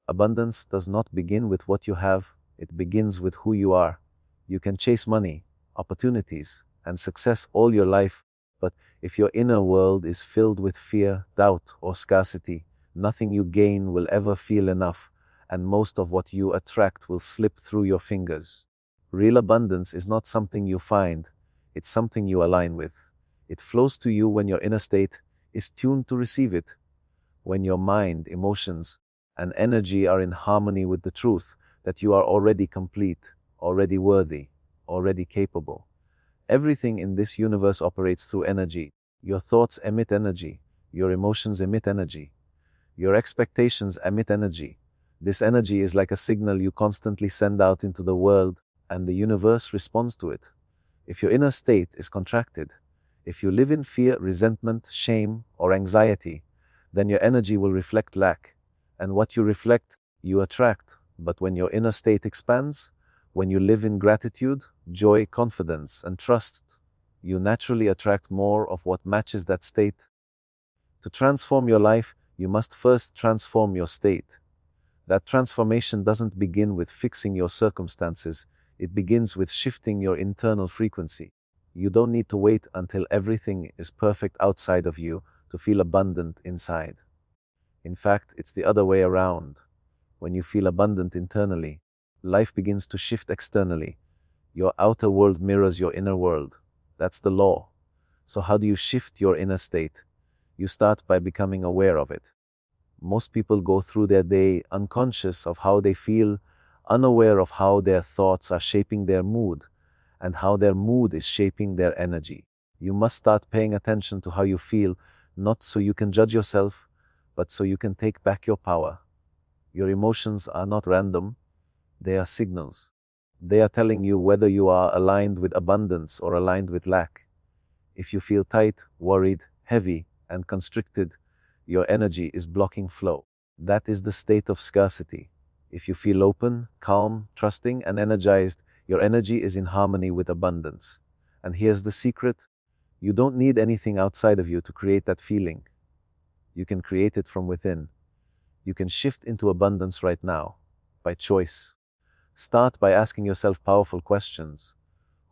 Abundance does not begin with what you have, it begins with who you are. You can chase money, opportunities, and success all your life, but if your inner world is filled with fear, doubt, or scarcity, nothing you gain will ever feel enough, and most of what you attract will slip through your fingers. Real abundance is not something you find, it's something you align with. It flows to you when your inner state is tuned to receive it, when your mind, emotions, and energy are in harmony with the truth that you are already complete, already worthy, already capable. Everything in this universe operates through energy. Your thoughts emit energy, your emotions emit energy, your expectations emit energy. This energy is like a signal you constantly send out into the world, and the universe responds to it. If your inner state is contracted, if you live in fear, resentment, shame, or anxiety, then your energy will reflect lack. And what you reflect, you attract. But when your inner state expands, when you live in gratitude, joy, confidence, and trust, you naturally attract more of what matches that state. To transform your life, you must first transform your state. That transformation doesn't begin with fixing your circumstances, it begins with shifting your internal frequency. You don't need to wait until everything is perfect outside of you to feel abundant inside. In fact, it's the other way around. When you feel abundant internally, life begins to shift externally. Your outer world mirrors your inner world. That's the law. So how do you shift your inner state? You start by becoming aware of it. Most people go through their day unconscious of how they feel, unaware of how their thoughts are shaping their mood, and how their mood is shaping their energy. You must start paying attention to how you feel, not so you can judge yourself, but so you can take back your power. Your emotions are not random, they are signals. They are telling you whether you are aligned with abundance or aligned with lack. If you feel tight, worried, heavy, and constricted, your energy is blocking flow. That is the state of scarcity. If you feel open, calm, trusting, and energized, your energy is in harmony with abundance. And here's the secret: you don't need anything outside of you to create that feeling. You can create it from within. You can shift into abundance right now, by choice. Start by asking yourself powerful questions.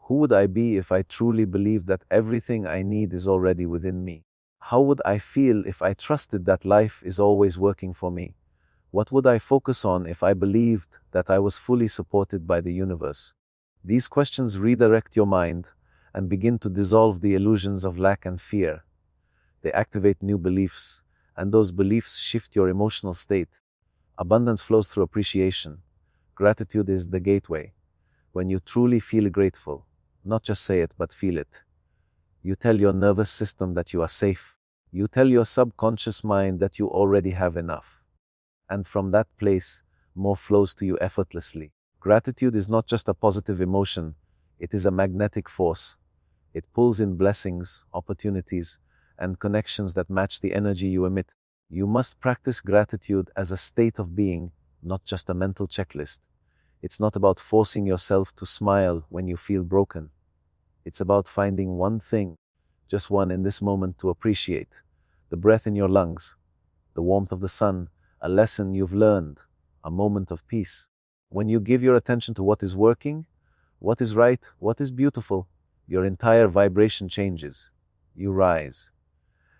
Who would I be if I truly believed that everything I need is already within me? How would I feel if I trusted that life is always working for me? What would I focus on if I believed that I was fully supported by the universe? These questions redirect your mind and begin to dissolve the illusions of lack and fear. They activate new beliefs, and those beliefs shift your emotional state. Abundance flows through appreciation. Gratitude is the gateway. When you truly feel grateful, not just say it but feel it, you tell your nervous system that you are safe. You tell your subconscious mind that you already have enough. And from that place, more flows to you effortlessly. Gratitude is not just a positive emotion, it is a magnetic force. It pulls in blessings, opportunities, and connections that match the energy you emit. You must practice gratitude as a state of being, not just a mental checklist. It's not about forcing yourself to smile when you feel broken. It's about finding one thing, just one in this moment to appreciate. The breath in your lungs, the warmth of the sun, a lesson you've learned, a moment of peace. When you give your attention to what is working, what is right, what is beautiful, your entire vibration changes. You rise.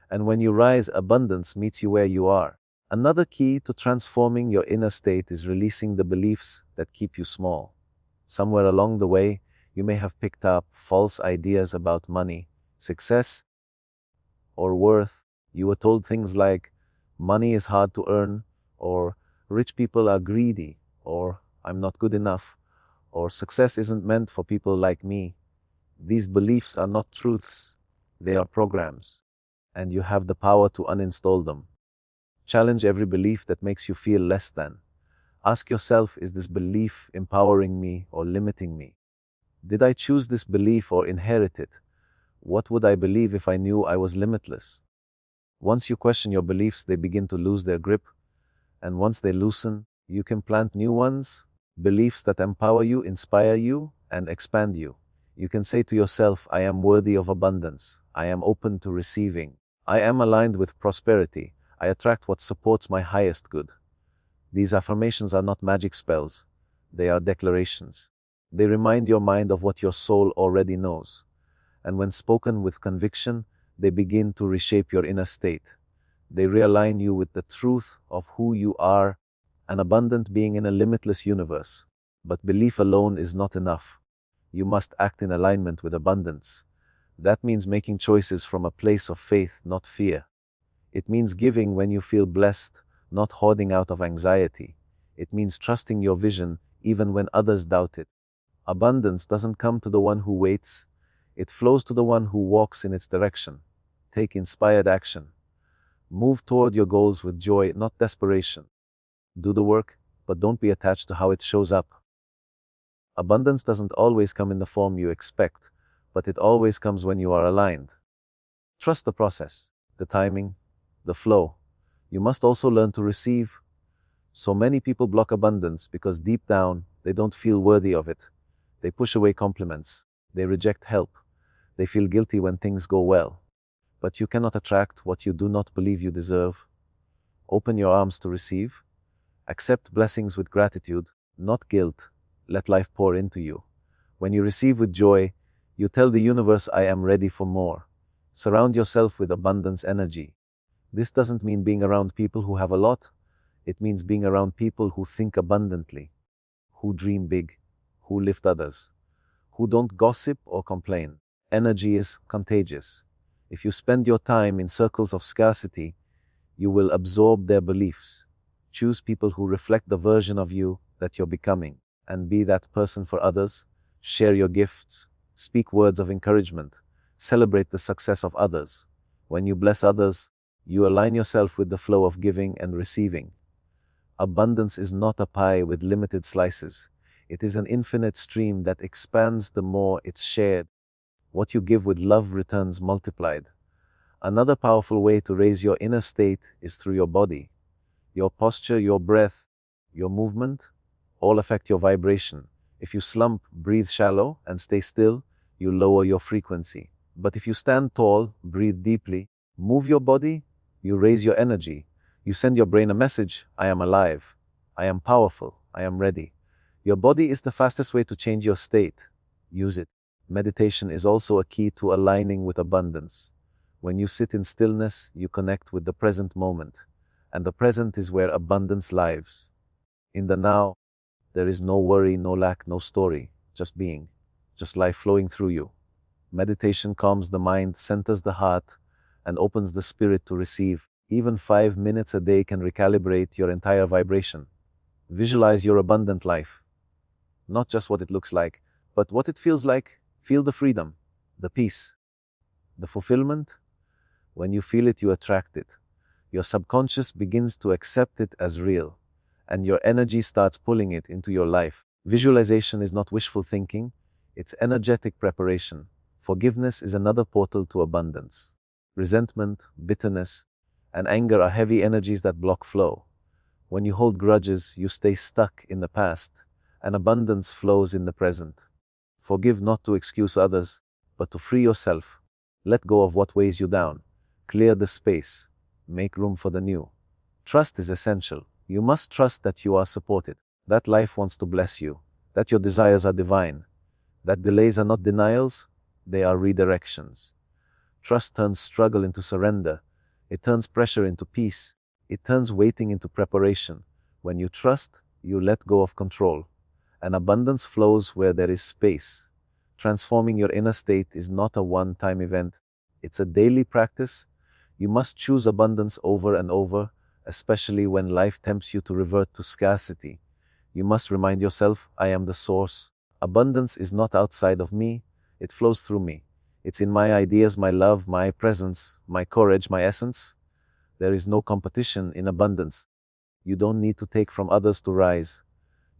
And when you rise, abundance meets you where you are. Another key to transforming your inner state is releasing the beliefs that keep you small. Somewhere along the way, you may have picked up false ideas about money, success, or worth. You were told things like, money is hard to earn, or rich people are greedy, or I'm not good enough, or success isn't meant for people like me. These beliefs are not truths, they are programs, and you have the power to uninstall them. Challenge every belief that makes you feel less than. Ask yourself, is this belief empowering me or limiting me? Did I choose this belief or inherit it? What would I believe if I knew I was limitless? Once you question your beliefs, they begin to lose their grip, and once they loosen, you can plant new ones, beliefs that empower you, inspire you, and expand you. You can say to yourself, I am worthy of abundance. I am open to receiving. I am aligned with prosperity. I attract what supports my highest good. These affirmations are not magic spells, they are declarations. They remind your mind of what your soul already knows, and when spoken with conviction, they begin to reshape your inner state. They realign you with the truth of who you are, an abundant being in a limitless universe. But belief alone is not enough. You must act in alignment with abundance. That means making choices from a place of faith, not fear. It means giving when you feel blessed, not hoarding out of anxiety. It means trusting your vision even when others doubt it. Abundance doesn't come to the one who waits, it flows to the one who walks in its direction. Take inspired action. Move toward your goals with joy, not desperation. Do the work, but don't be attached to how it shows up. Abundance doesn't always come in the form you expect, but it always comes when you are aligned. Trust the process, the timing, the flow. You must also learn to receive. So many people block abundance because deep down, they don't feel worthy of it. They push away compliments. They reject help. They feel guilty when things go well. But you cannot attract what you do not believe you deserve. Open your arms to receive. Accept blessings with gratitude, not guilt. Let life pour into you. When you receive with joy, you tell the universe, I am ready for more. Surround yourself with abundance energy. This doesn't mean being around people who have a lot. It means being around people who think abundantly, who dream big, who lift others, who don't gossip or complain. Energy is contagious. If you spend your time in circles of scarcity, you will absorb their beliefs. Choose people who reflect the version of you that you're becoming, and be that person for others. Share your gifts, speak words of encouragement, celebrate the success of others. When you bless others, you align yourself with the flow of giving and receiving. Abundance is not a pie with limited slices. It is an infinite stream that expands the more it's shared. What you give with love returns multiplied. Another powerful way to raise your inner state is through your body. Your posture, your breath, your movement, all affect your vibration. If you slump, breathe shallow, and stay still, you lower your frequency. But if you stand tall, breathe deeply, move your body, you raise your energy. You send your brain a message, I am alive, I am powerful, I am ready. Your body is the fastest way to change your state. Use it. Meditation is also a key to aligning with abundance. When you sit in stillness, you connect with the present moment, and the present is where abundance lives. In the now, there is no worry, no lack, no story, just being, just life flowing through you. Meditation calms the mind, centers the heart, and opens the spirit to receive. Even 5 minutes a day can recalibrate your entire vibration. Visualize your abundant life. Not just what it looks like, but what it feels like. Feel the freedom, the peace, the fulfillment. When you feel it, you attract it. Your subconscious begins to accept it as real, and your energy starts pulling it into your life. Visualization is not wishful thinking, it's energetic preparation. Forgiveness is another portal to abundance. Resentment, bitterness, and anger are heavy energies that block flow. When you hold grudges, you stay stuck in the past, and abundance flows in the present. Forgive not to excuse others, but to free yourself. Let go of what weighs you down. Clear the space. Make room for the new. Trust is essential. You must trust that you are supported, that life wants to bless you, that your desires are divine, that delays are not denials, they are redirections. Trust turns struggle into surrender. It turns pressure into peace. It turns waiting into preparation. When you trust, you let go of control. And abundance flows where there is space. Transforming your inner state is not a one-time event. It's a daily practice. You must choose abundance over and over, especially when life tempts you to revert to scarcity. You must remind yourself, I am the source. Abundance is not outside of me. It flows through me. It's in my ideas, my love, my presence, my courage, my essence. There is no competition in abundance. You don't need to take from others to rise.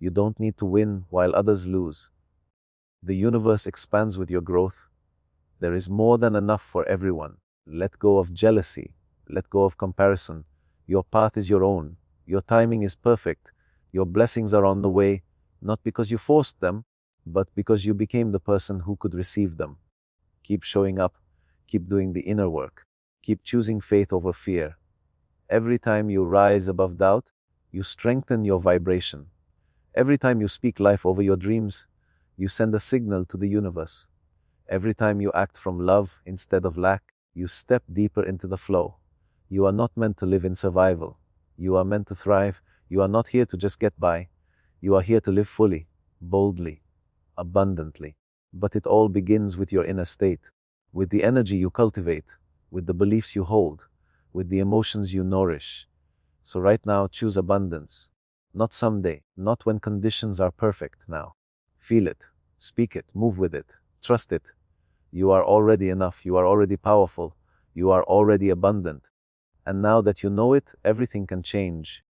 You don't need to win while others lose. The universe expands with your growth. There is more than enough for everyone. Let go of jealousy. Let go of comparison. Your path is your own. Your timing is perfect. Your blessings are on the way, not because you forced them, but because you became the person who could receive them. Keep showing up. Keep doing the inner work. Keep choosing faith over fear. Every time you rise above doubt, you strengthen your vibration. Every time you speak life over your dreams, you send a signal to the universe. Every time you act from love instead of lack, you step deeper into the flow. You are not meant to live in survival. You are meant to thrive. You are not here to just get by. You are here to live fully, boldly, abundantly. But it all begins with your inner state, with the energy you cultivate, with the beliefs you hold, with the emotions you nourish. So right now, choose abundance. Not someday, not when conditions are perfect now. Feel it, speak it, move with it, trust it. You are already enough, you are already powerful, you are already abundant. And now that you know it, everything can change.